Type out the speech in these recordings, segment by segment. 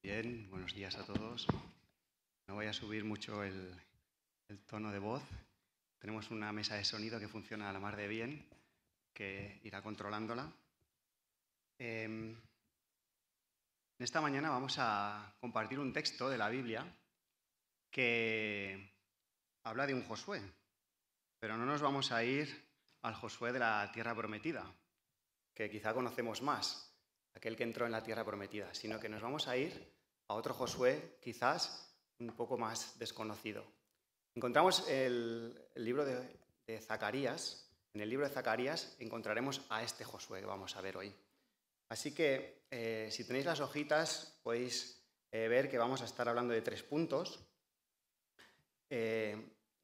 Bien, buenos días a todos. No voy a subir mucho el tono de voz. Tenemos una mesa de sonido que funciona a la mar de bien, que irá controlándola. En esta mañana vamos a compartir un texto de la Biblia que habla de un Josué, pero no nos vamos a ir al Josué de la Tierra Prometida, que quizá conocemos más, aquel que entró en la Tierra Prometida, sino que nos vamos a ir a otro Josué quizás un poco más desconocido. Encontramos el libro de Zacarías. En el libro de Zacarías encontraremos a este Josué que vamos a ver hoy. Así que si tenéis las hojitas podéis ver que vamos a estar hablando de 3 puntos.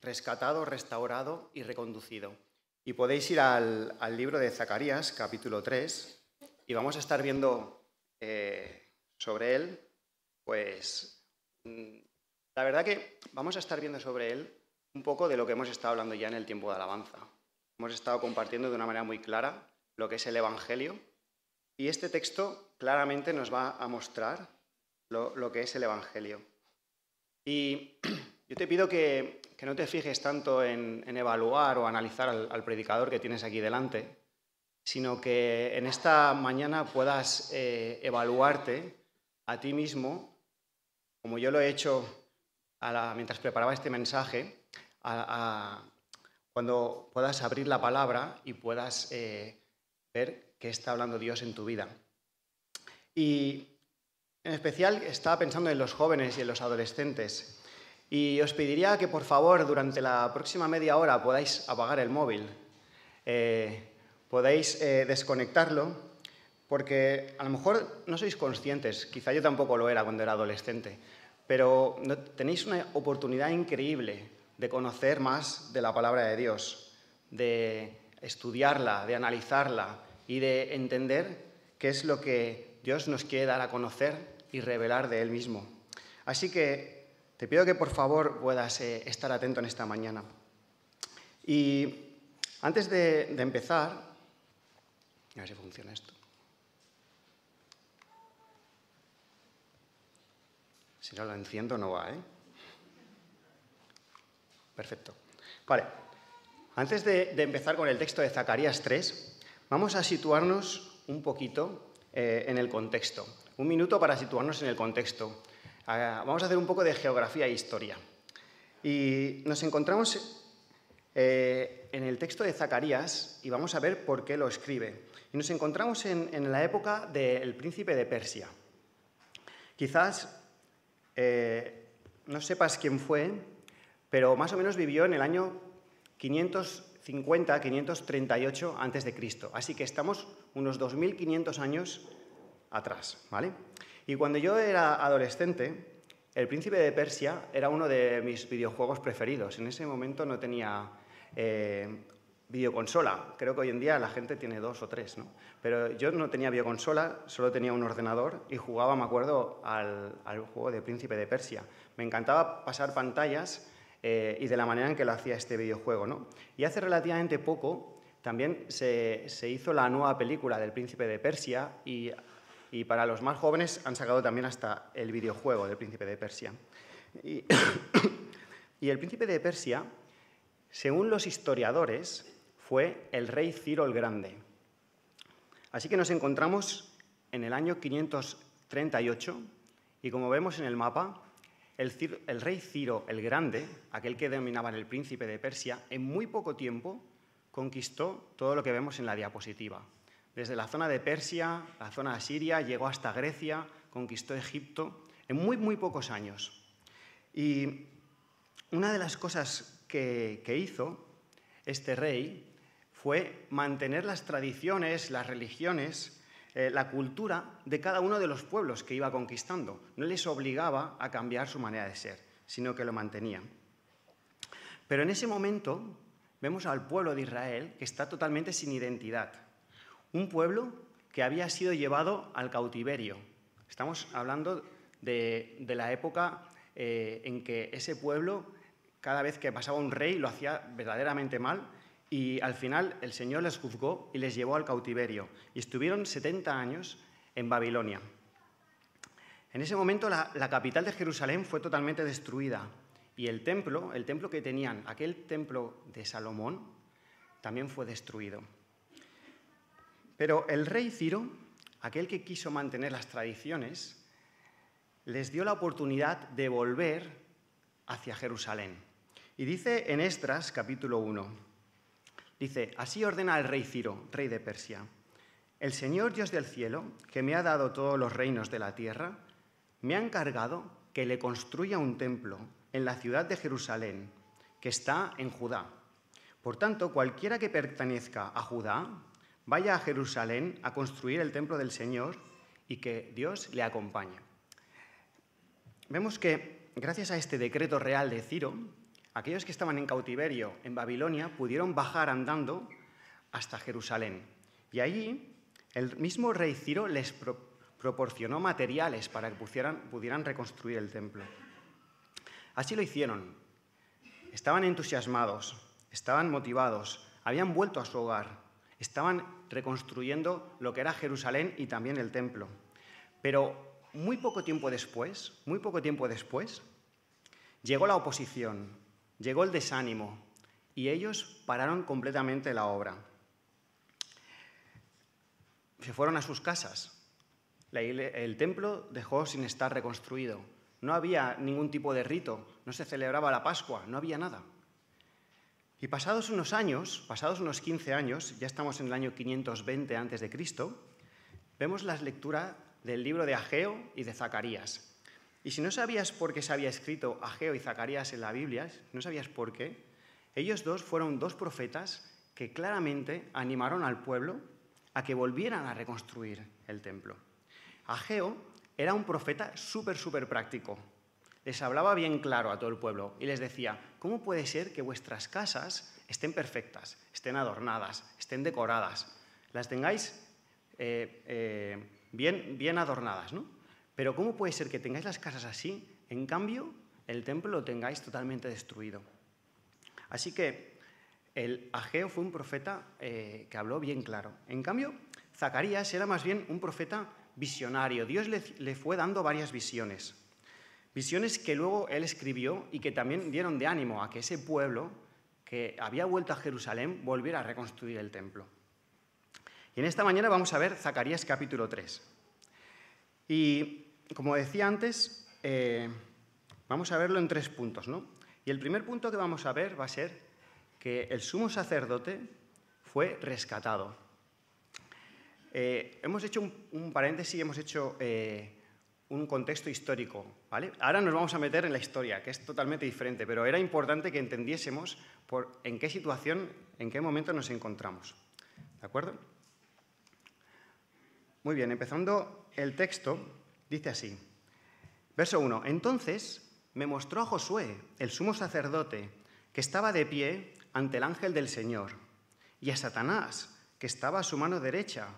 Rescatado, restaurado y reconducido. Y podéis ir al libro de Zacarías, capítulo 3, y vamos a estar viendo sobre él, pues la verdad que vamos a estar viendo sobre él un poco de lo que hemos estado hablando ya en el tiempo de alabanza. Hemos estado compartiendo de una manera muy clara lo que es el Evangelio, y este texto claramente nos va a mostrar lo que es el Evangelio. Y yo te pido que no te fijes tanto en evaluar o analizar al predicador que tienes aquí delante, sino que en esta mañana puedas evaluarte a ti mismo, como yo lo he hecho mientras preparaba este mensaje, cuando puedas abrir la palabra y puedas ver qué está hablando Dios en tu vida. Y en especial estaba pensando en los jóvenes y en los adolescentes. Y os pediría que, por favor, durante la próxima media hora podáis apagar el móvil, podáis desconectarlo, porque a lo mejor no sois conscientes, quizá yo tampoco lo era cuando era adolescente, pero tenéis una oportunidad increíble de conocer más de la palabra de Dios, de estudiarla, de analizarla y de entender qué es lo que Dios nos quiere dar a conocer y revelar de Él mismo. Así que te pido que por favor puedas estar atento en esta mañana. Y antes de empezar, a ver si funciona esto. Si no lo enciendo no va, ¿eh? Perfecto. Vale. Antes de empezar con el texto de Zacarías 3, vamos a situarnos un poquito en el contexto. Un minuto para situarnos en el contexto. Vamos a hacer un poco de geografía e historia. Y nos encontramos en el texto de Zacarías y vamos a ver por qué lo escribe. Y nos encontramos en la época del príncipe de Persia. Quizás no sepas quién fue, pero más o menos vivió en el año 550-538 a.C. Así que estamos unos 2.500 años atrás, ¿vale? Y cuando yo era adolescente, el príncipe de Persia era uno de mis videojuegos preferidos. En ese momento no tenía videoconsola. Creo que hoy en día la gente tiene 2 o 3, ¿no? Pero yo no tenía videoconsola, solo tenía un ordenador y jugaba, me acuerdo, al juego de Príncipe de Persia. Me encantaba pasar pantallas y de la manera en que lo hacía este videojuego, ¿no? Y hace relativamente poco también se hizo la nueva película del Príncipe de Persia y para los más jóvenes han sacado también hasta el videojuego del Príncipe de Persia. Y el Príncipe de Persia, según los historiadores, fue el rey Ciro el Grande. Así que nos encontramos en el año 538 y, como vemos en el mapa, el rey Ciro el Grande, aquel que denominaban el Príncipe de Persia, en muy poco tiempo conquistó todo lo que vemos en la diapositiva. Desde la zona de Persia, la zona de Siria, llegó hasta Grecia, conquistó Egipto, en muy pocos años. Y una de las cosas que hizo este rey fue mantener las tradiciones, las religiones, la cultura de cada uno de los pueblos que iba conquistando. No les obligaba a cambiar su manera de ser, sino que lo mantenía. Pero en ese momento vemos al pueblo de Israel que está totalmente sin identidad. Un pueblo que había sido llevado al cautiverio. Estamos hablando de la época en que ese pueblo, cada vez que pasaba un rey, lo hacía verdaderamente mal y al final el Señor les juzgó y les llevó al cautiverio. Y estuvieron 70 años en Babilonia. En ese momento la capital de Jerusalén fue totalmente destruida y el templo que tenían, aquel templo de Salomón, también fue destruido. Pero el rey Ciro, aquel que quiso mantener las tradiciones, les dio la oportunidad de volver hacia Jerusalén. Y dice en Esdras, capítulo 1, dice, así ordena el rey Ciro, rey de Persia, el Señor Dios del cielo, que me ha dado todos los reinos de la tierra, me ha encargado que le construya un templo en la ciudad de Jerusalén, que está en Judá. Por tanto, cualquiera que pertenezca a Judá, vaya a Jerusalén a construir el templo del Señor y que Dios le acompañe. Vemos que, gracias a este decreto real de Ciro, aquellos que estaban en cautiverio en Babilonia pudieron bajar andando hasta Jerusalén. Y allí, el mismo rey Ciro les proporcionó materiales para que pudieran reconstruir el templo. Así lo hicieron. Estaban entusiasmados, estaban motivados, habían vuelto a su hogar, estaban reconstruyendo lo que era Jerusalén y también el templo. Pero muy poco tiempo después, llegó la oposición, llegó el desánimo y ellos pararon completamente la obra. Se fueron a sus casas. El templo dejó sin estar reconstruido. No había ningún tipo de rito, no se celebraba la Pascua, no había nada. Y pasados unos 15 años, ya estamos en el año 520 a.C., vemos la lectura del libro de Ageo y de Zacarías. Y si no sabías por qué se había escrito Ageo y Zacarías en la Biblia, no sabías por qué, ellos dos fueron dos profetas que claramente animaron al pueblo a que volvieran a reconstruir el templo. Ageo era un profeta súper práctico. Les hablaba bien claro a todo el pueblo y les decía, ¿cómo puede ser que vuestras casas estén perfectas, estén adornadas, estén decoradas, las tengáis bien adornadas, ¿no? Pero ¿cómo puede ser que tengáis las casas así, en cambio el templo lo tengáis totalmente destruido? Así que el Ageo fue un profeta que habló bien claro. En cambio, Zacarías era más bien un profeta visionario. Dios le fue dando varias visiones que luego él escribió y que también dieron de ánimo a que ese pueblo que había vuelto a Jerusalén volviera a reconstruir el templo. Y en esta mañana vamos a ver Zacarías capítulo 3. Y como decía antes, vamos a verlo en 3 puntos, ¿no? Y el primer punto que vamos a ver va a ser que el sumo sacerdote fue rescatado. Hemos hecho un paréntesis, hemos hecho un contexto histórico, ¿vale? Ahora nos vamos a meter en la historia, que es totalmente diferente, pero era importante que entendiésemos en qué situación, en qué momento nos encontramos. ¿De acuerdo? Muy bien, empezando el texto, dice así. Verso 1. Entonces me mostró a Josué, el sumo sacerdote, que estaba de pie ante el ángel del Señor, y a Satanás, que estaba a su mano derecha,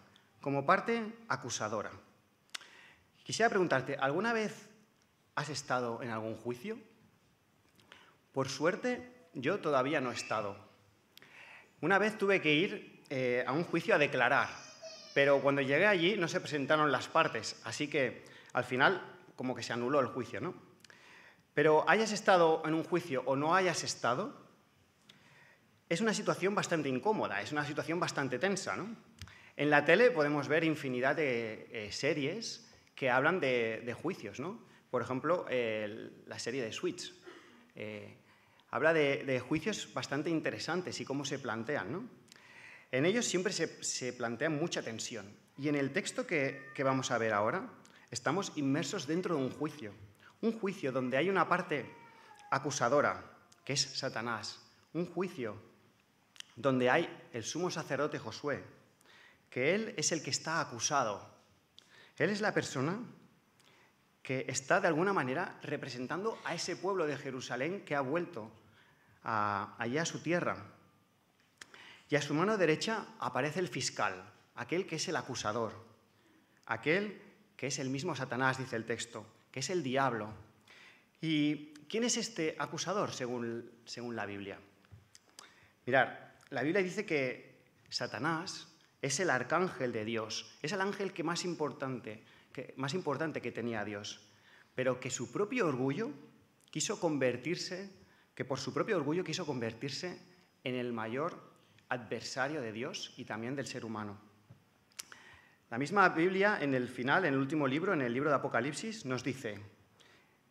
como parte acusadora. Quisiera preguntarte, ¿alguna vez has estado en algún juicio? Por suerte, yo todavía no he estado. Una vez tuve que ir a un juicio a declarar, pero cuando llegué allí no se presentaron las partes, así que al final como que se anuló el juicio, ¿no? Pero hayas estado en un juicio o no hayas estado, es una situación bastante incómoda, es una situación bastante tensa, ¿no? En la tele podemos ver infinidad de series que hablan de juicios, ¿no? Por ejemplo, la serie de Suits. Habla de juicios bastante interesantes y cómo se plantean, ¿no? En ellos siempre se plantea mucha tensión. Y en el texto que vamos a ver ahora, estamos inmersos dentro de un juicio donde hay una parte acusadora, que es Satanás, un juicio donde hay el sumo sacerdote Josué, que él es el que está acusado. Él es la persona que está de alguna manera representando a ese pueblo de Jerusalén que ha vuelto allá a su tierra. Y a su mano derecha aparece el fiscal, aquel que es el acusador, aquel que es el mismo Satanás, dice el texto, que es el diablo. ¿Y quién es este acusador según la Biblia? Mirad, la Biblia dice que Satanás es el arcángel de Dios, es el ángel que más importante, más importante que tenía Dios, pero que su propio orgullo por su propio orgullo quiso convertirse en el mayor adversario de Dios y también del ser humano. La misma Biblia, en el final, en el último libro, en el libro de Apocalipsis, nos dice,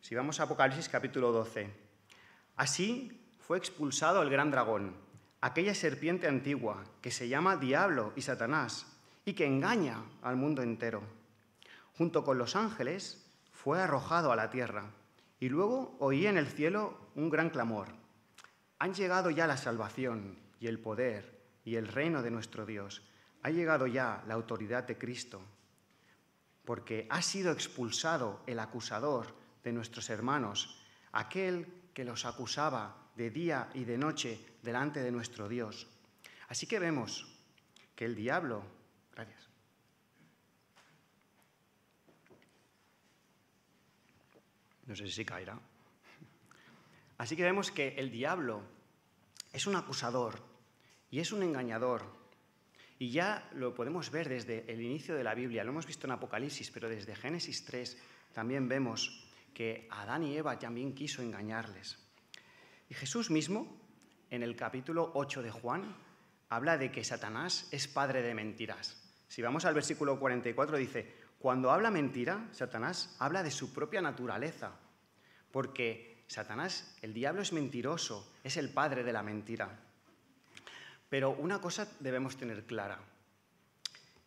si vamos a Apocalipsis capítulo 12, así fue expulsado el gran dragón, aquella serpiente antigua que se llama Diablo y Satanás y que engaña al mundo entero. Junto con los ángeles fue arrojado a la tierra y luego oí en el cielo un gran clamor. Han llegado ya la salvación y el poder y el reino de nuestro Dios. Ha llegado ya la autoridad de Cristo, porque ha sido expulsado el acusador de nuestros hermanos, aquel que los acusaba de día y de noche delante de nuestro Dios. Así que vemos que el diablo... Gracias. No sé si caerá. Así que vemos que el diablo es un acusador y es un engañador. Y ya lo podemos ver desde el inicio de la Biblia, lo hemos visto en Apocalipsis, pero desde Génesis 3 también vemos que Adán y Eva también quiso engañarles. Y Jesús mismo, en el capítulo 8 de Juan, habla de que Satanás es padre de mentiras. Si vamos al versículo 44 dice, cuando habla mentira, Satanás habla de su propia naturaleza, porque Satanás, el diablo es mentiroso, es el padre de la mentira. Pero una cosa debemos tener clara.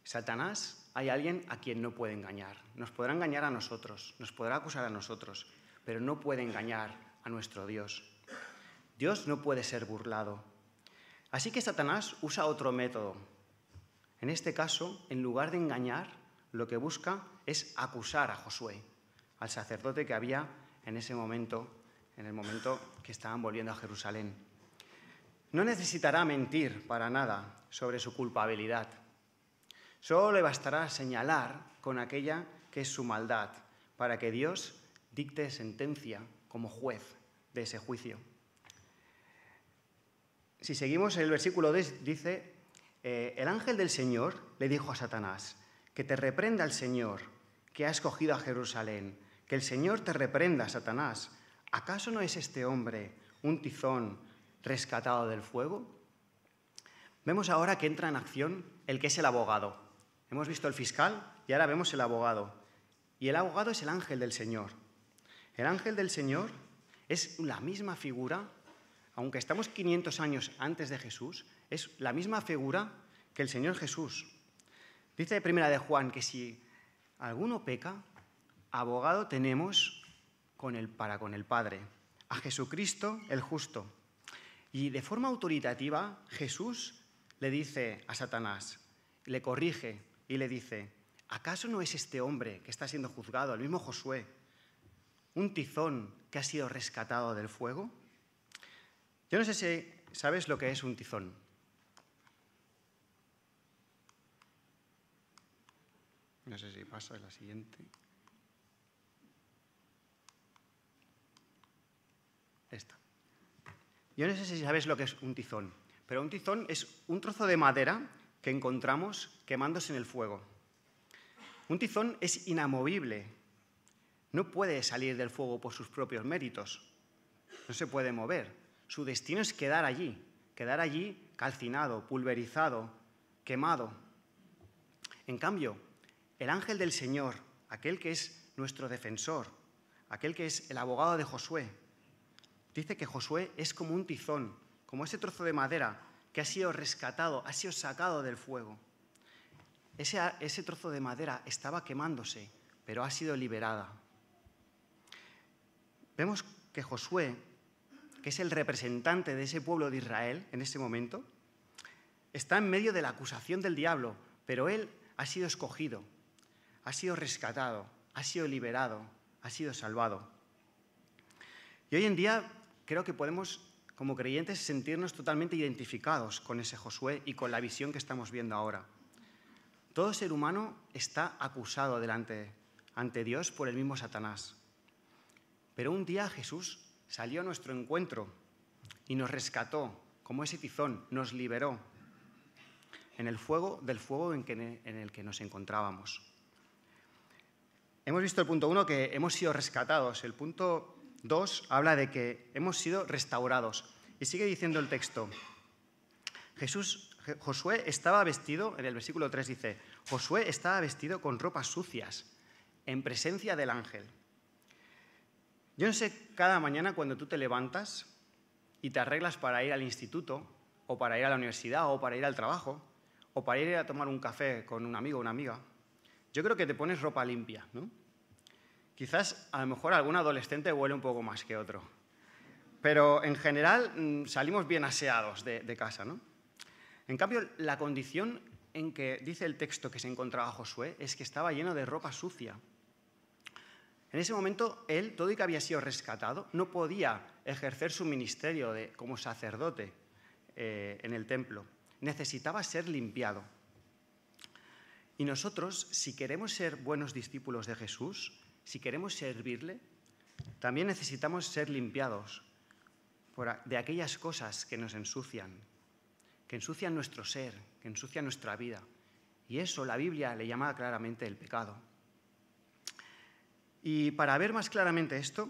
Satanás, hay alguien a quien no puede engañar. Nos podrá engañar a nosotros, nos podrá acusar a nosotros, pero no puede engañar a nuestro Dios. Dios no puede ser burlado. Así que Satanás usa otro método. En este caso, en lugar de engañar, lo que busca es acusar a Josué, al sacerdote que había en ese momento, en el momento que estaban volviendo a Jerusalén. No necesitará mentir para nada sobre su culpabilidad. Solo le bastará señalar con aquella que es su maldad para que Dios dicte sentencia como juez de ese juicio. Si seguimos el versículo 10, dice, el ángel del Señor le dijo a Satanás, que te reprenda el Señor, que ha escogido a Jerusalén, que el Señor te reprenda, Satanás. ¿Acaso no es este hombre un tizón rescatado del fuego? Vemos ahora que entra en acción el que es el abogado. Hemos visto el fiscal y ahora vemos el abogado. Y el abogado es el ángel del Señor. El ángel del Señor es la misma figura, aunque estamos 500 años antes de Jesús, es la misma figura que el Señor Jesús. Dice Primera de Juan que si alguno peca, abogado tenemos con el Padre, a Jesucristo el justo. Y de forma autoritativa, Jesús le dice a Satanás, le corrige y le dice, ¿acaso no es este hombre que está siendo juzgado, el mismo Josué, un tizón que ha sido rescatado del fuego? Yo no sé si sabes lo que es un tizón. No sé si pasa a la siguiente. Esta. Yo no sé si sabes lo que es un tizón, pero un tizón es un trozo de madera que encontramos quemándose en el fuego. Un tizón es inamovible, no puede salir del fuego por sus propios méritos, no se puede mover. Su destino es quedar allí calcinado, pulverizado, quemado. En cambio, el ángel del Señor, aquel que es nuestro defensor, aquel que es el abogado de Josué, dice que Josué es como un tizón, como ese trozo de madera que ha sido rescatado, ha sido sacado del fuego. Ese trozo de madera estaba quemándose, pero ha sido liberada. Vemos que Josué, que es el representante de ese pueblo de Israel en ese momento, está en medio de la acusación del diablo, pero él ha sido escogido, ha sido rescatado, ha sido liberado, ha sido salvado. Y hoy en día creo que podemos, como creyentes, sentirnos totalmente identificados con ese Josué y con la visión que estamos viendo ahora. Todo ser humano está acusado ante Dios por el mismo Satanás. Pero un día Jesús salió a nuestro encuentro y nos rescató, como ese tizón, nos liberó del fuego en el que nos encontrábamos. Hemos visto el punto 1, que hemos sido rescatados. El punto 2 habla de que hemos sido restaurados. Y sigue diciendo el texto. Josué estaba vestido, en el versículo 3 dice, Josué estaba vestido con ropas sucias, en presencia del ángel. Yo no sé, cada mañana cuando tú te levantas y te arreglas para ir al instituto, o para ir a la universidad, o para ir al trabajo, o para ir a tomar un café con un amigo o una amiga, yo creo que te pones ropa limpia, ¿no? Quizás, a lo mejor, algún adolescente huele un poco más que otro. Pero, en general, salimos bien aseados de casa, ¿no? En cambio, la condición en que dice el texto que se encontraba Josué es que estaba lleno de ropa sucia. En ese momento, él, todo y que había sido rescatado, no podía ejercer su ministerio como sacerdote en el templo. Necesitaba ser limpiado. Y nosotros, si queremos ser buenos discípulos de Jesús, si queremos servirle, también necesitamos ser limpiados de aquellas cosas que nos ensucian, que ensucian nuestro ser, que ensucian nuestra vida. Y eso la Biblia le llama claramente el pecado. Y para ver más claramente esto,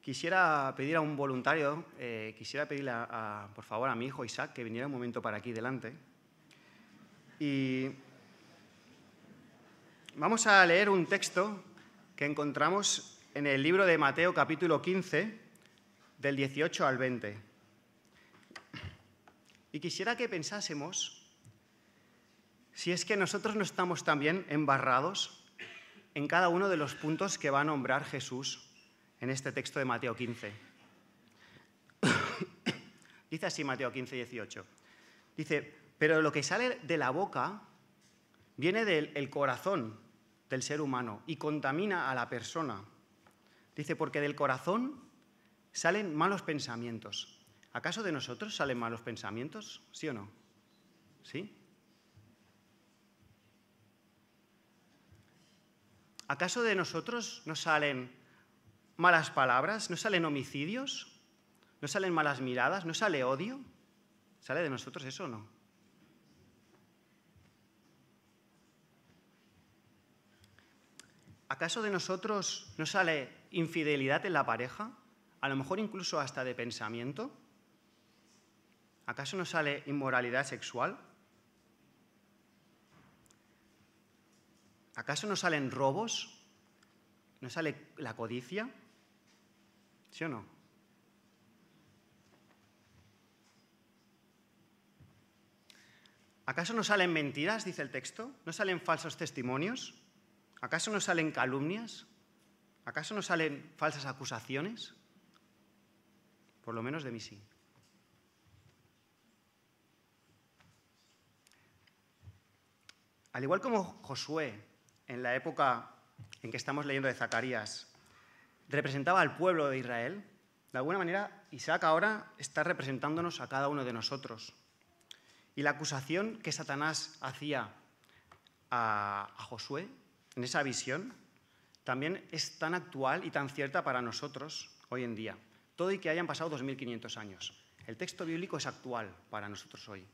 quisiera pedir a un voluntario, quisiera pedirle por favor a mi hijo Isaac que viniera un momento para aquí delante. Y vamos a leer un texto que encontramos en el libro de Mateo capítulo 15, del 18 al 20. Y quisiera que pensásemos si es que nosotros no estamos también embarrados en cada uno de los puntos que va a nombrar Jesús en este texto de Mateo 15. Dice así Mateo 15, 18. Dice, pero lo que sale de la boca viene del corazón del ser humano y contamina a la persona. Dice, porque del corazón salen malos pensamientos. ¿Acaso de nosotros salen malos pensamientos? ¿Sí o no? ¿Sí? ¿Acaso de nosotros no salen malas palabras? ¿No salen homicidios? ¿No salen malas miradas? ¿No sale odio? ¿Sale de nosotros eso o no? ¿Acaso de nosotros no sale infidelidad en la pareja? A lo mejor incluso hasta de pensamiento. ¿Acaso no sale inmoralidad sexual? ¿Acaso no salen robos? ¿No sale la codicia? ¿Sí o no? ¿Acaso no salen mentiras, dice el texto? ¿No salen falsos testimonios? ¿Acaso no salen calumnias? ¿Acaso no salen falsas acusaciones? Por lo menos de mí sí. Al igual como Josué, en la época en que estamos leyendo de Zacarías, representaba al pueblo de Israel, de alguna manera Isaac ahora está representándonos a cada uno de nosotros. Y la acusación que Satanás hacía a Josué en esa visión también es tan actual y tan cierta para nosotros hoy en día, todo y que hayan pasado 2500 años. El texto bíblico es actual para nosotros hoy.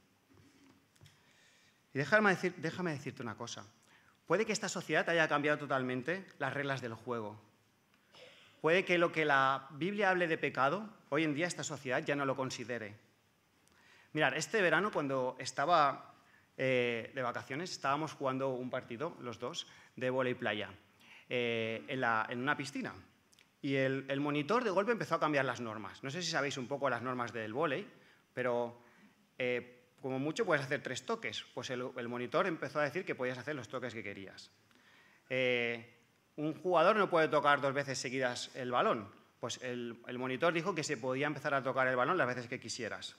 Y déjame decirte una cosa. Puede que esta sociedad haya cambiado totalmente las reglas del juego. Puede que lo que la Biblia hable de pecado, hoy en día esta sociedad ya no lo considere. Mirad, este verano cuando estaba de vacaciones estábamos jugando un partido, los dos, de vóley playa, en una piscina. Y el monitor de golpe empezó a cambiar las normas. No sé si sabéis un poco las normas del vóley, pero como mucho puedes hacer 3 toques. Pues el monitor empezó a decir que podías hacer los toques que querías. Un jugador no puede tocar 2 veces seguidas el balón. Pues el monitor dijo que se podía empezar a tocar el balón las veces que quisieras.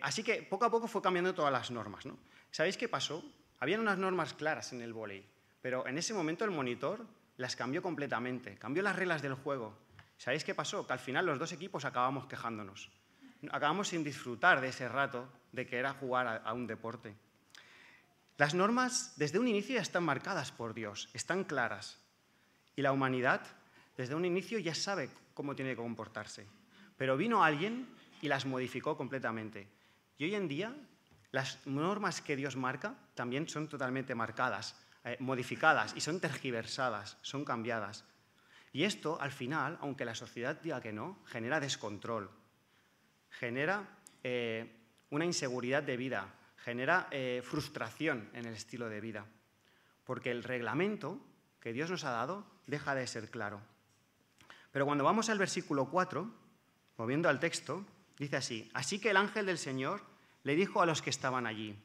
Así que poco a poco fue cambiando todas las normas, ¿no? ¿Sabéis qué pasó? Habían unas normas claras en el vóley, pero en ese momento el monitor las cambió completamente, cambió las reglas del juego. ¿Sabéis qué pasó? Que al final los 2 equipos acabamos quejándonos. Acabamos sin disfrutar de ese rato de que era jugar a un deporte. Las normas desde un inicio ya están marcadas por Dios, están claras. Y la humanidad desde un inicio ya sabe cómo tiene que comportarse. Pero vino alguien y las modificó completamente. Y hoy en día las normas que Dios marca también son totalmente marcadas modificadas y son tergiversadas, son cambiadas. Y esto, al final, aunque la sociedad diga que no, genera descontrol, genera una inseguridad de vida, genera frustración en el estilo de vida, porque el reglamento que Dios nos ha dado deja de ser claro. Pero cuando vamos al versículo 4, volviendo al texto, dice así: así que el ángel del Señor le dijo a los que estaban allí,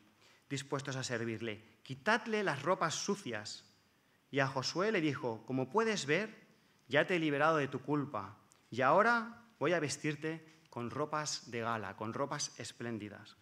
dispuestos a servirle: quitadle las ropas sucias. Y a Josué le dijo: como puedes ver, ya te he liberado de tu culpa, y ahora voy a vestirte con ropas de gala, con ropas espléndidas.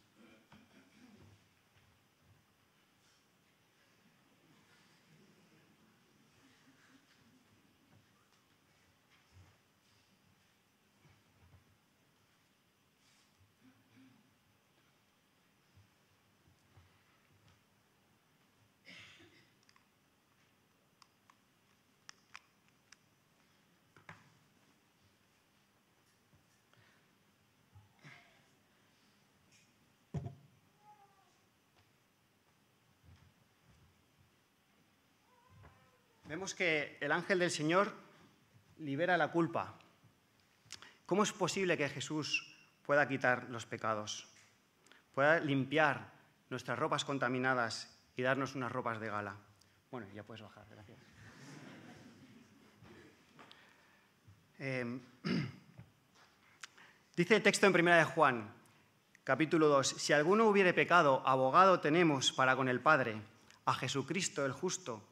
Vemos que el ángel del Señor libera la culpa. ¿Cómo es posible que Jesús pueda quitar los pecados, pueda limpiar nuestras ropas contaminadas y darnos unas ropas de gala? Bueno, ya puedes bajar, gracias. Dice el texto en 1 de Juan, capítulo 2, si alguno hubiere pecado, abogado tenemos para con el Padre, a Jesucristo el justo.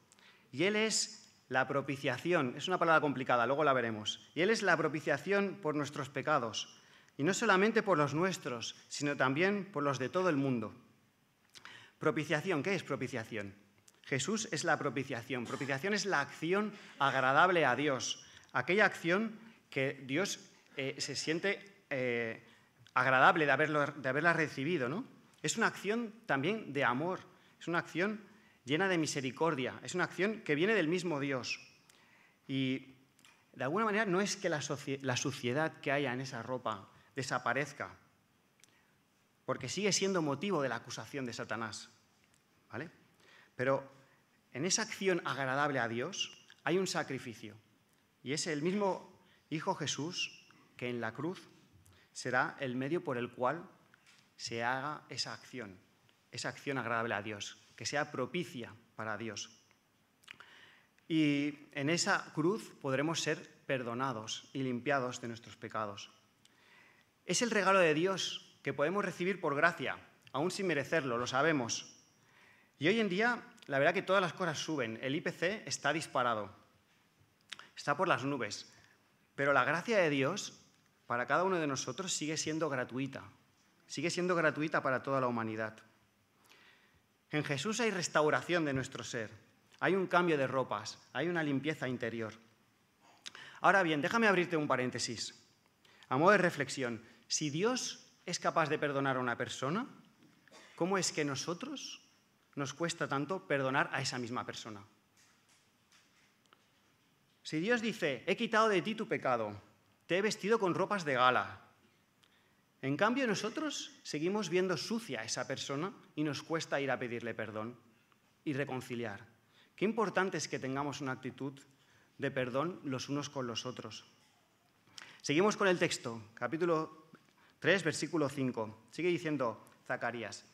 Y Él es la propiciación, es una palabra complicada, luego la veremos. Y Él es la propiciación por nuestros pecados, y no solamente por los nuestros, sino también por los de todo el mundo. Propiciación, ¿qué es propiciación? Jesús es la propiciación. Propiciación es la acción agradable a Dios, aquella acción que Dios se siente agradable de haberla recibido, ¿no? Es una acción también de amor, es una acción llena de misericordia, es una acción que viene del mismo Dios. Y de alguna manera no es que la suciedad que haya en esa ropa desaparezca, porque sigue siendo motivo de la acusación de Satanás, ¿vale? Pero en esa acción agradable a Dios hay un sacrificio, y es el mismo Hijo Jesús que en la cruz será el medio por el cual se haga esa acción agradable a Dios, que sea propicia para Dios. Y en esa cruz podremos ser perdonados y limpiados de nuestros pecados. Es el regalo de Dios que podemos recibir por gracia, aún sin merecerlo, lo sabemos. Y hoy en día, la verdad que todas las cosas suben. El IPC está disparado, está por las nubes. Pero la gracia de Dios para cada uno de nosotros sigue siendo gratuita para toda la humanidad. En Jesús hay restauración de nuestro ser, hay un cambio de ropas, hay una limpieza interior. Ahora bien, déjame abrirte un paréntesis. A modo de reflexión, si Dios es capaz de perdonar a una persona, ¿cómo es que nosotros nos cuesta tanto perdonar a esa misma persona? Si Dios dice, he quitado de ti tu pecado, te he vestido con ropas de gala, en cambio, nosotros seguimos viendo sucia a esa persona y nos cuesta ir a pedirle perdón y reconciliar. Qué importante es que tengamos una actitud de perdón los unos con los otros. Seguimos con el texto, capítulo 3, versículo 5. Sigue diciendo Zacarías.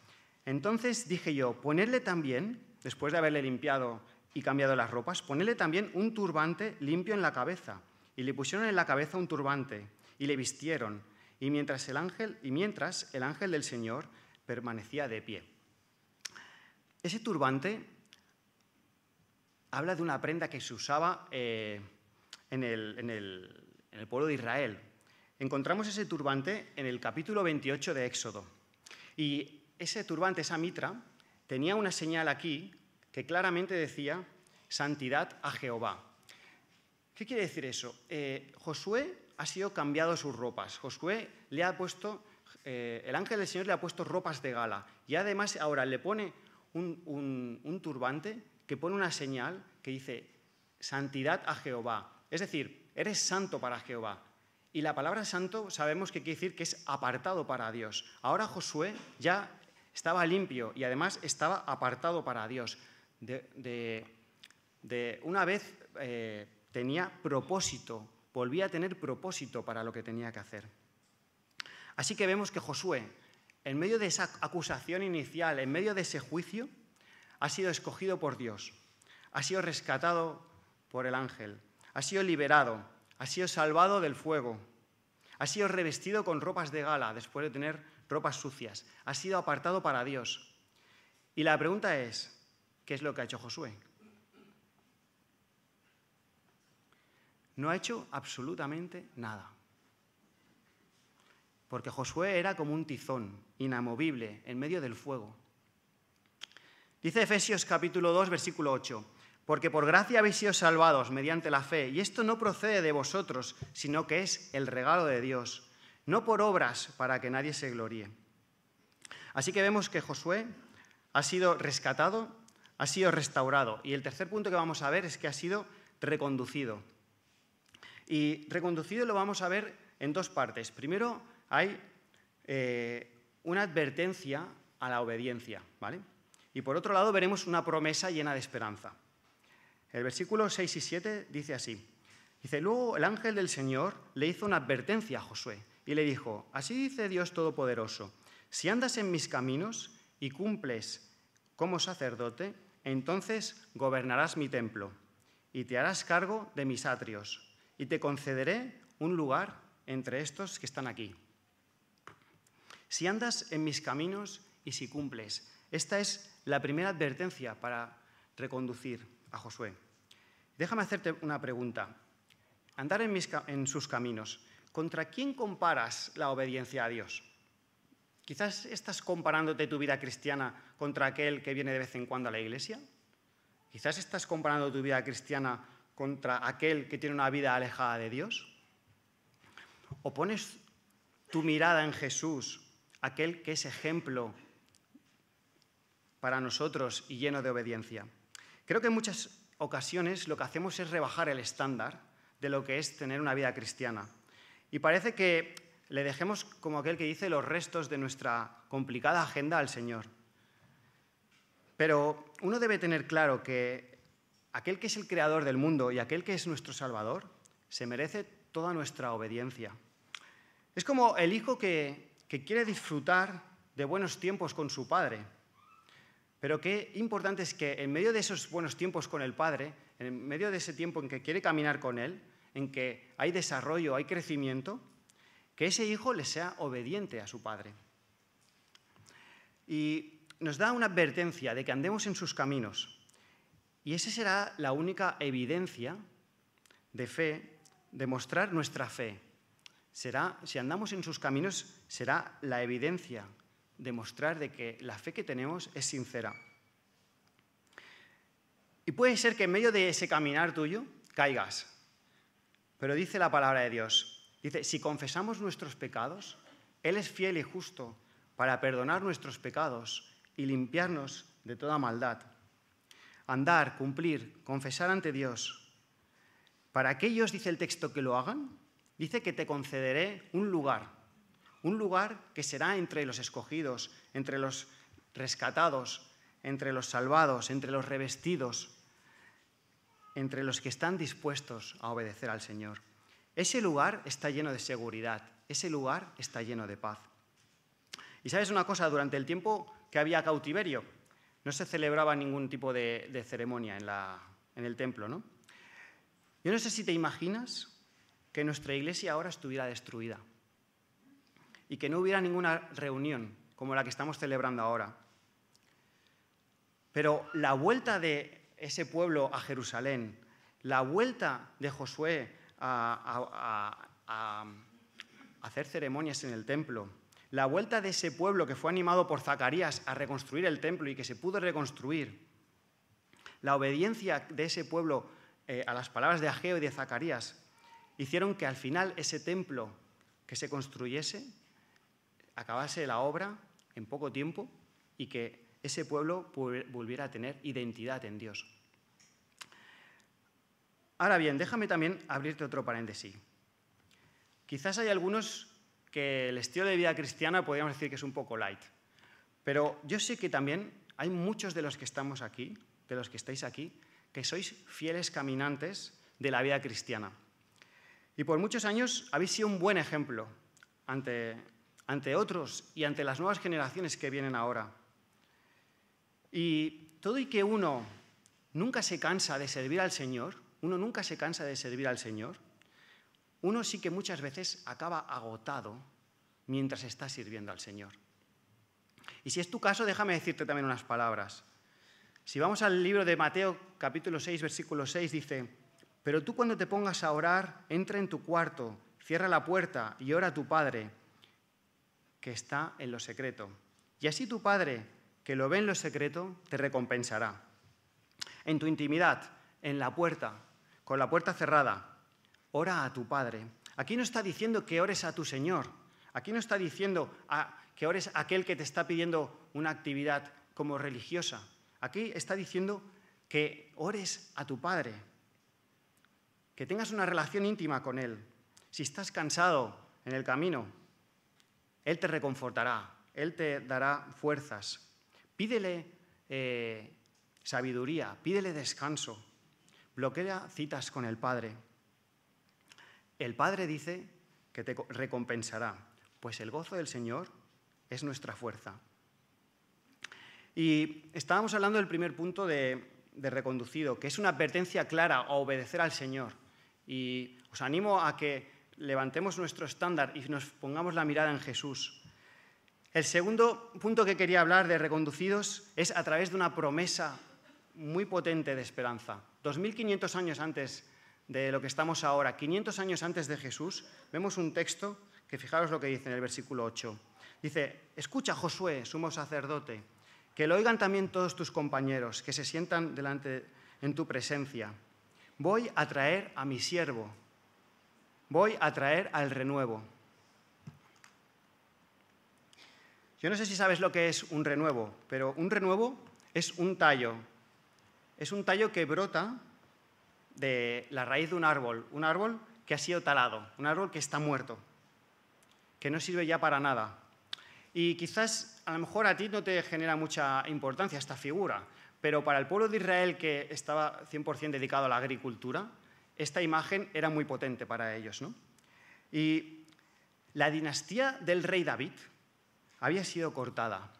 Entonces dije yo, ponedle también, después de haberle limpiado y cambiado las ropas, ponedle también un turbante limpio en la cabeza. Y le pusieron en la cabeza un turbante y le vistieron. Y mientras el ángel del Señor permanecía de pie. Ese turbante habla de una prenda que se usaba en el pueblo de Israel. Encontramos ese turbante en el capítulo 28 de Éxodo. Y ese turbante, esa mitra, tenía una señal aquí que claramente decía santidad a Jehová. ¿Qué quiere decir eso? Josué ha sido cambiado sus ropas. Josué le ha puesto, el ángel del Señor le ha puesto ropas de gala. Y además ahora le pone un turbante que pone una señal que dice santidad a Jehová. Es decir, eres santo para Jehová. Y la palabra santo sabemos que quiere decir que es apartado para Dios. Ahora Josué ya estaba limpio y además estaba apartado para Dios. una vez tenía propósito, volvía a tener propósito para lo que tenía que hacer. Así que vemos que Josué, en medio de esa acusación inicial, en medio de ese juicio, ha sido escogido por Dios, ha sido rescatado por el ángel, ha sido liberado, ha sido salvado del fuego, ha sido revestido con ropas de gala después de tener ropas sucias, ha sido apartado para Dios. Y la pregunta es, ¿qué es lo que ha hecho Josué? No ha hecho absolutamente nada. Porque Josué era como un tizón, inamovible, en medio del fuego. Dice Efesios capítulo 2, versículo 8, porque por gracia habéis sido salvados mediante la fe, y esto no procede de vosotros, sino que es el regalo de Dios, no por obras para que nadie se gloríe. Así que vemos que Josué ha sido rescatado, ha sido restaurado, y el tercer punto que vamos a ver es que ha sido reconducido. Y reconducido lo vamos a ver en dos partes. Primero, hay una advertencia a la obediencia, ¿vale? Y por otro lado veremos una promesa llena de esperanza. El versículo 6 y 7 dice así. Dice, luego el ángel del Señor le hizo una advertencia a Josué y le dijo, así dice Dios Todopoderoso, si andas en mis caminos y cumples como sacerdote, entonces gobernarás mi templo y te harás cargo de mis atrios y te concederé un lugar entre estos que están aquí. Si andas en mis caminos y si cumples. Esta es la primera advertencia para reconducir a Josué. Déjame hacerte una pregunta. Andar en sus caminos, ¿contra quién comparas la obediencia a Dios? Quizás estás comparándote tu vida cristiana contra aquel que viene de vez en cuando a la iglesia. Quizás estás comparando tu vida cristiana contra aquel que tiene una vida alejada de Dios. ¿O pones tu mirada en Jesús, aquel que es ejemplo para nosotros y lleno de obediencia? Creo que en muchas ocasiones lo que hacemos es rebajar el estándar de lo que es tener una vida cristiana. Y parece que le dejemos, como aquel que dice, los restos de nuestra complicada agenda al Señor. Pero uno debe tener claro que aquel que es el creador del mundo y aquel que es nuestro Salvador se merece toda nuestra obediencia. Es como el hijo que quiere disfrutar de buenos tiempos con su padre. Pero qué importante es que en medio de esos buenos tiempos con el Padre, en medio de ese tiempo en que quiere caminar con Él, en que hay desarrollo, hay crecimiento, que ese hijo le sea obediente a su Padre. Y nos da una advertencia de que andemos en sus caminos. Y esa será la única evidencia de fe, de mostrar nuestra fe. Si andamos en sus caminos, será la evidencia demostrar de que la fe que tenemos es sincera. Y puede ser que en medio de ese caminar tuyo caigas, pero dice la palabra de Dios, dice, si confesamos nuestros pecados, Él es fiel y justo para perdonar nuestros pecados y limpiarnos de toda maldad. Andar, cumplir, confesar ante Dios. Para aquellos, dice el texto, que lo hagan, dice que te concederé un lugar que será entre los escogidos, entre los rescatados, entre los salvados, entre los revestidos, entre los que están dispuestos a obedecer al Señor. Ese lugar está lleno de seguridad, ese lugar está lleno de paz. Y sabes una cosa, durante el tiempo que había cautiverio, no se celebraba ningún tipo de ceremonia en el templo, ¿no? Yo no sé si te imaginas que nuestra iglesia ahora estuviera destruida y que no hubiera ninguna reunión como la que estamos celebrando ahora. Pero la vuelta de ese pueblo a Jerusalén, la vuelta de Josué a hacer ceremonias en el templo, la vuelta de ese pueblo que fue animado por Zacarías a reconstruir el templo y que se pudo reconstruir, la obediencia de ese pueblo a las palabras de Ageo y de Zacarías, hicieron que al final ese templo que se construyese acabase la obra en poco tiempo y que ese pueblo volviera a tener identidad en Dios. Ahora bien, déjame también abrirte otro paréntesis. Quizás hay algunos que el estilo de vida cristiana podríamos decir que es un poco light, pero yo sé que también hay muchos de los que estamos aquí de los que estáis aquí, que sois fieles caminantes de la vida cristiana. Y por muchos años habéis sido un buen ejemplo ante otros y ante las nuevas generaciones que vienen ahora. Y todo y que uno nunca se cansa de servir al Señor, uno sí que muchas veces acaba agotado mientras está sirviendo al Señor. Y si es tu caso, déjame decirte también unas palabras. Si vamos al libro de Mateo, capítulo 6, versículo 6, dice: «Pero tú cuando te pongas a orar, entra en tu cuarto, cierra la puerta y ora a tu Padre, que está en lo secreto. Y así tu Padre, que lo ve en lo secreto, te recompensará». En tu intimidad, en la puerta, con la puerta cerrada, ora a tu Padre. Aquí no está diciendo que ores a tu Señor. Aquí no está diciendo que ores a aquel que te está pidiendo una actividad como religiosa. Aquí está diciendo que ores a tu Padre, que tengas una relación íntima con Él. Si estás cansado en el camino, Él te reconfortará, Él te dará fuerzas. Pídele sabiduría, pídele descanso, bloquea citas con el Padre. El Padre dice que te recompensará, pues el gozo del Señor es nuestra fuerza. Y estábamos hablando del primer punto de reconducido, que es una advertencia clara a obedecer al Señor. Y os animo a que levantemos nuestro estándar y nos pongamos la mirada en Jesús. El segundo punto que quería hablar de reconducidos es a través de una promesa muy potente de esperanza. 2500 años antes de lo que estamos ahora, 500 años antes de Jesús, vemos un texto que fijaros lo que dice en el versículo 8. Dice: «Escucha, Josué, sumo sacerdote, que lo oigan también todos tus compañeros, que se sientan delante en tu presencia. Voy a traer a mi siervo, voy a traer al renuevo». Yo no sé si sabes lo que es un renuevo, pero un renuevo es un tallo. Es un tallo que brota de la raíz de un árbol que ha sido talado, un árbol que está muerto, que no sirve ya para nada. Y quizás a lo mejor a ti no te genera mucha importancia esta figura, pero para el pueblo de Israel, que estaba 100% dedicado a la agricultura, esta imagen era muy potente para ellos, ¿no? Y la dinastía del rey David había sido cortada.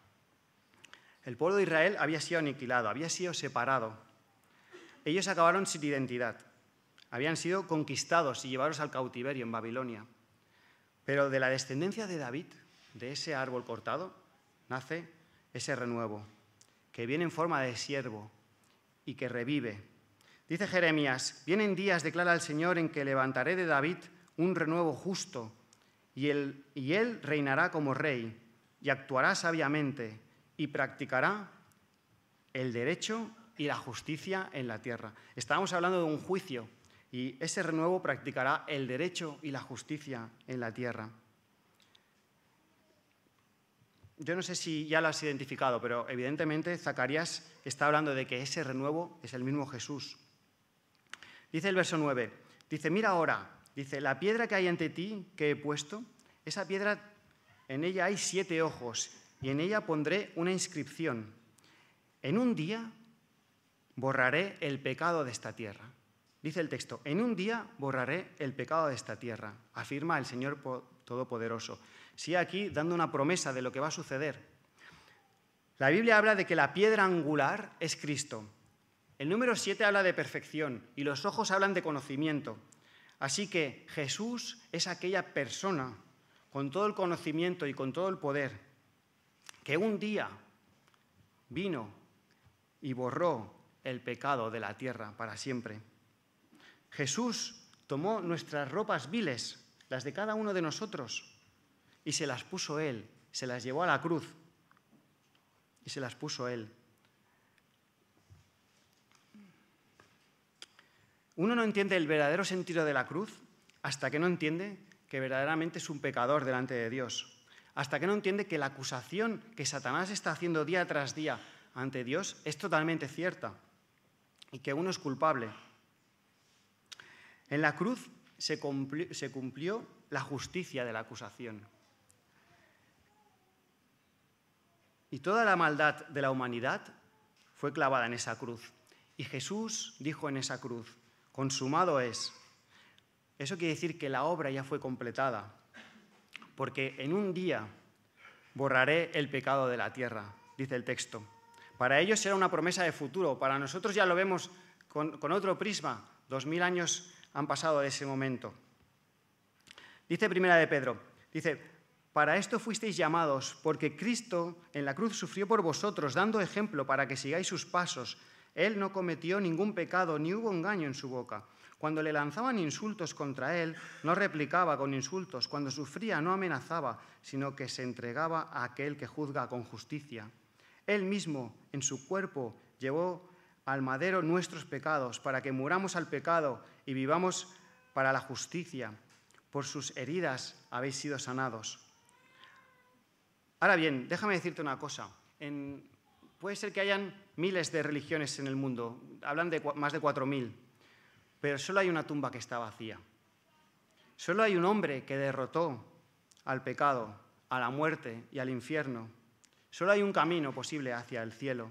El pueblo de Israel había sido aniquilado, había sido separado. Ellos acabaron sin identidad. Habían sido conquistados y llevados al cautiverio en Babilonia. Pero de la descendencia de David, de ese árbol cortado, nace ese renuevo, que viene en forma de siervo y que revive. Dice Jeremías: «Vienen días, declara el Señor, en que levantaré de David un renuevo justo, y él reinará como rey, y actuará sabiamente, y practicará el derecho y la justicia en la tierra». Estábamos hablando de un juicio, y ese renuevo practicará el derecho y la justicia en la tierra. Yo no sé si ya lo has identificado, pero evidentemente Zacarías está hablando de que ese renuevo es el mismo Jesús. Dice el verso 9, dice: «Mira ahora, dice, la piedra que hay ante ti que he puesto, esa piedra, en ella hay 7 ojos, y en ella pondré una inscripción. En un día borraré el pecado de esta tierra». Dice el texto: «En un día borraré el pecado de esta tierra», afirma el Señor Todopoderoso. Sigue aquí dando una promesa de lo que va a suceder. La Biblia habla de que la piedra angular es Cristo. El número 7 habla de perfección y los ojos hablan de conocimiento. Así que Jesús es aquella persona con todo el conocimiento y con todo el poder que un día vino y borró el pecado de la tierra para siempre. Jesús tomó nuestras ropas viles, las de cada uno de nosotros, y se las puso Él, se las llevó a la cruz y se las puso Él. Uno no entiende el verdadero sentido de la cruz hasta que no entiende que verdaderamente es un pecador delante de Dios, hasta que no entiende que la acusación que Satanás está haciendo día tras día ante Dios es totalmente cierta y que uno es culpable. En la cruz se cumplió la justicia de la acusación. Y toda la maldad de la humanidad fue clavada en esa cruz. Y Jesús dijo en esa cruz, consumado es. Eso quiere decir que la obra ya fue completada, porque en un día borraré el pecado de la tierra, dice el texto. Para ellos será una promesa de futuro, para nosotros ya lo vemos con otro prisma. 2000 años han pasado de ese momento. Dice Primera de Pedro, dice, para esto fuisteis llamados, porque Cristo en la cruz sufrió por vosotros, dando ejemplo para que sigáis sus pasos. Él no cometió ningún pecado, ni hubo engaño en su boca. Cuando le lanzaban insultos contra él, no replicaba con insultos. Cuando sufría, no amenazaba, sino que se entregaba a aquel que juzga con justicia. Él mismo, en su cuerpo, llevó al madero nuestros pecados, para que muramos al pecado y vivamos para la justicia. Por sus heridas habéis sido sanados. Ahora bien, déjame decirte una cosa. Puede ser que hayan miles de religiones en el mundo, hablan de más de 4000, pero solo hay una tumba que está vacía. Solo hay un hombre que derrotó al pecado, a la muerte y al infierno. Solo hay un camino posible hacia el cielo,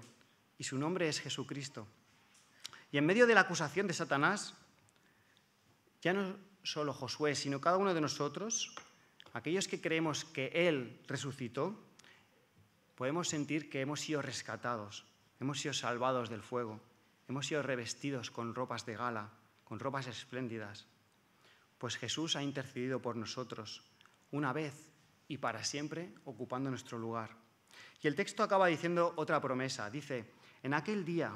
y su nombre es Jesucristo. Y en medio de la acusación de Satanás, ya no solo Josué, sino cada uno de nosotros, aquellos que creemos que Él resucitó, podemos sentir que hemos sido rescatados, hemos sido salvados del fuego, hemos sido revestidos con ropas de gala, con ropas espléndidas, pues Jesús ha intercedido por nosotros, una vez y para siempre, ocupando nuestro lugar. Y el texto acaba diciendo otra promesa, dice, en aquel día,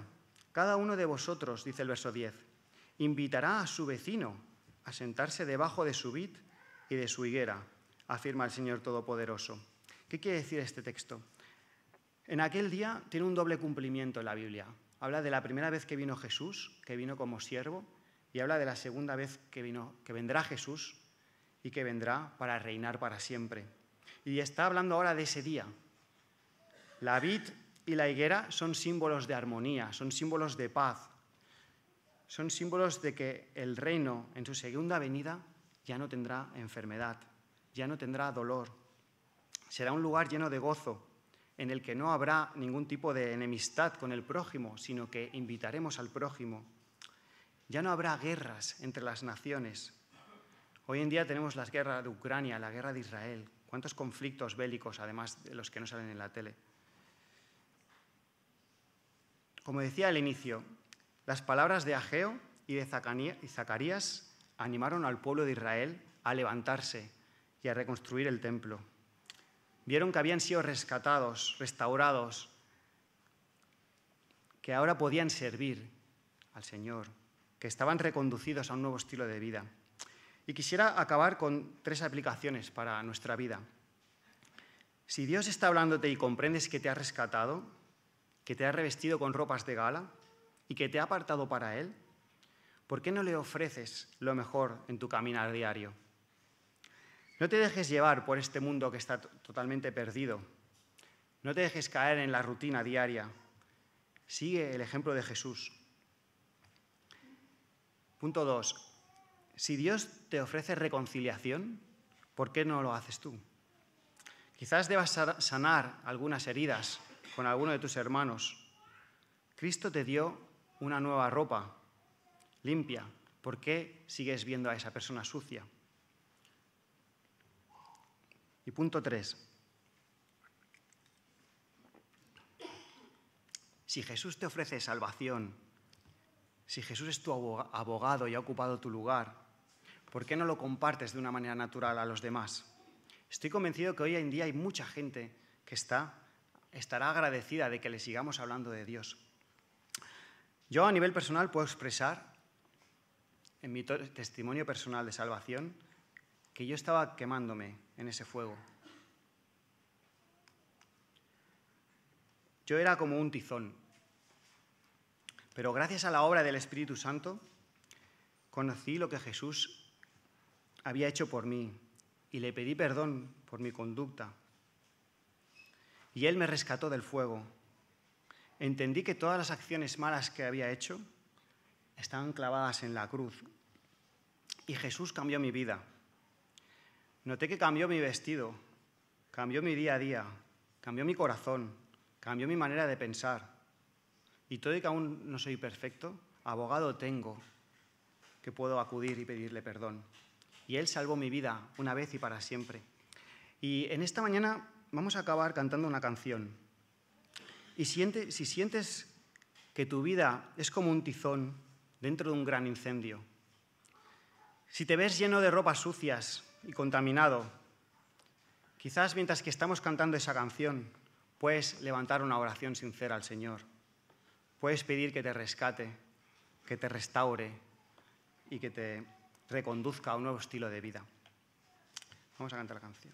cada uno de vosotros, dice el verso 10, invitará a su vecino a sentarse debajo de su vid y de su higuera, afirma el Señor Todopoderoso. ¿Qué quiere decir este texto? En aquel día tiene un doble cumplimiento en la Biblia. Habla de la primera vez que vino Jesús, que vino como siervo, y habla de la segunda vez que vendrá Jesús y que vendrá para reinar para siempre. Y está hablando ahora de ese día. La vid y la higuera son símbolos de armonía, son símbolos de paz, son símbolos de que el reino en su segunda venida ya no tendrá enfermedad, ya no tendrá dolor. Será un lugar lleno de gozo, en el que no habrá ningún tipo de enemistad con el prójimo, sino que invitaremos al prójimo. Ya no habrá guerras entre las naciones. Hoy en día tenemos las guerras de Ucrania, la guerra de Israel. ¿Cuántos conflictos bélicos, además de los que no salen en la tele? Como decía al inicio, las palabras de Ageo y de Zacarías animaron al pueblo de Israel a levantarse y a reconstruir el templo. Vieron que habían sido rescatados, restaurados, que ahora podían servir al Señor, que estaban reconducidos a un nuevo estilo de vida. Y quisiera acabar con 3 aplicaciones para nuestra vida. Si Dios está hablándote y comprendes que te ha rescatado, que te ha revestido con ropas de gala y que te ha apartado para Él, ¿por qué no le ofreces lo mejor en tu caminar diario? No te dejes llevar por este mundo que está totalmente perdido. No te dejes caer en la rutina diaria. Sigue el ejemplo de Jesús. Punto 2. Si Dios te ofrece reconciliación, ¿por qué no lo haces tú? Quizás debas sanar algunas heridas con alguno de tus hermanos. Cristo te dio una nueva ropa, limpia. ¿Por qué sigues viendo a esa persona sucia? Y punto 3. Si Jesús te ofrece salvación, si Jesús es tu abogado y ha ocupado tu lugar, ¿por qué no lo compartes de una manera natural a los demás? Estoy convencido que hoy en día hay mucha gente que estará agradecida de que le sigamos hablando de Dios. Yo a nivel personal puedo expresar en mi testimonio personal de salvación que yo estaba quemándome en ese fuego. Yo era como un tizón, pero gracias a la obra del Espíritu Santo conocí lo que Jesús había hecho por mí y le pedí perdón por mi conducta. Y Él me rescató del fuego. Entendí que todas las acciones malas que había hecho estaban clavadas en la cruz. Y Jesús cambió mi vida. Noté que cambió mi vestido, cambió mi día a día, cambió mi corazón, cambió mi manera de pensar. Y todo y que aún no soy perfecto, abogado tengo, que puedo acudir y pedirle perdón. Y Él salvó mi vida una vez y para siempre. Y en esta mañana vamos a acabar cantando una canción. Y si sientes que tu vida es como un tizón dentro de un gran incendio, si te ves lleno de ropas sucias y contaminado, quizás mientras que estamos cantando esa canción, puedes levantar una oración sincera al Señor. Puedes pedir que te rescate, que te restaure y que te reconduzca a un nuevo estilo de vida. Vamos a cantar la canción.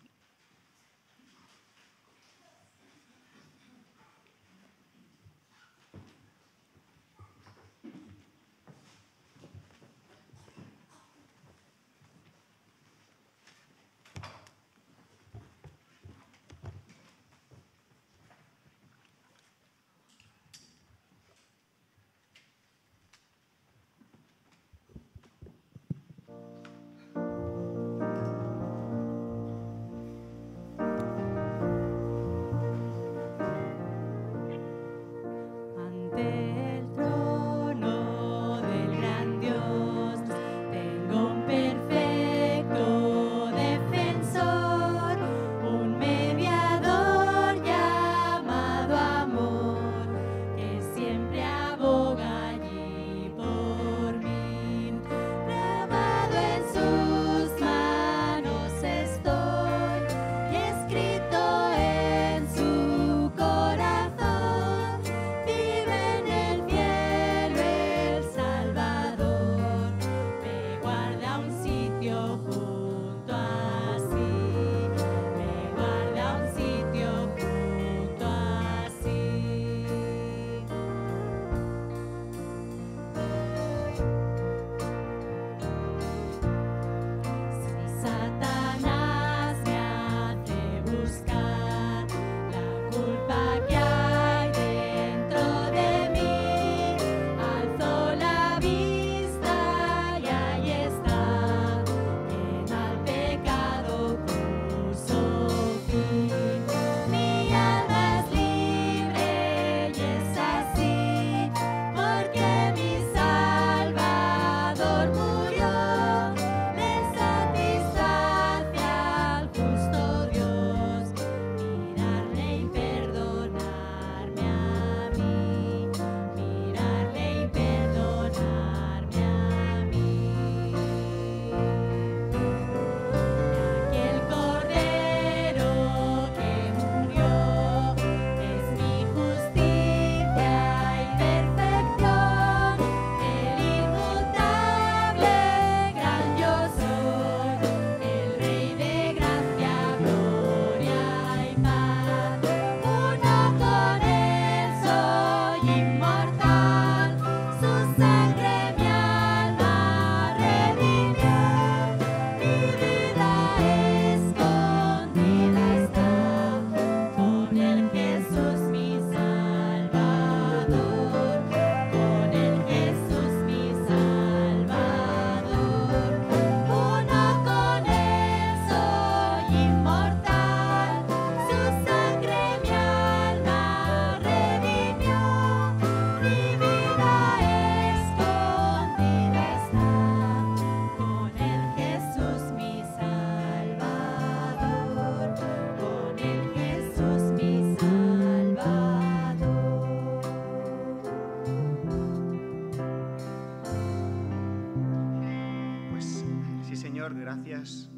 Gracias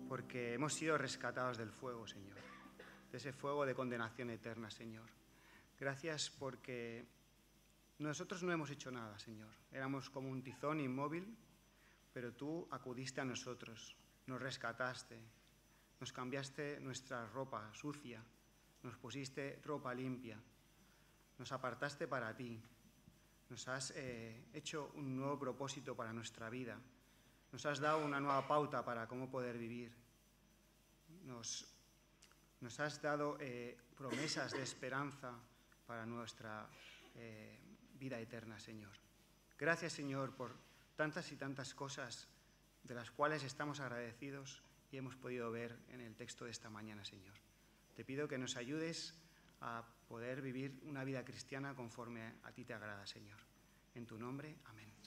porque hemos sido rescatados del fuego, Señor, de ese fuego de condenación eterna, Señor. Gracias porque nosotros no hemos hecho nada, Señor. Éramos como un tizón inmóvil, pero tú acudiste a nosotros, nos rescataste, nos cambiaste nuestra ropa sucia, nos pusiste ropa limpia, nos apartaste para ti, nos has hecho un nuevo propósito para nuestra vida. Nos has dado una nueva pauta para cómo poder vivir. Nos has dado promesas de esperanza para nuestra vida eterna, Señor. Gracias, Señor, por tantas y tantas cosas de las cuales estamos agradecidos y hemos podido ver en el texto de esta mañana, Señor. Te pido que nos ayudes a poder vivir una vida cristiana conforme a ti te agrada, Señor. En tu nombre, amén.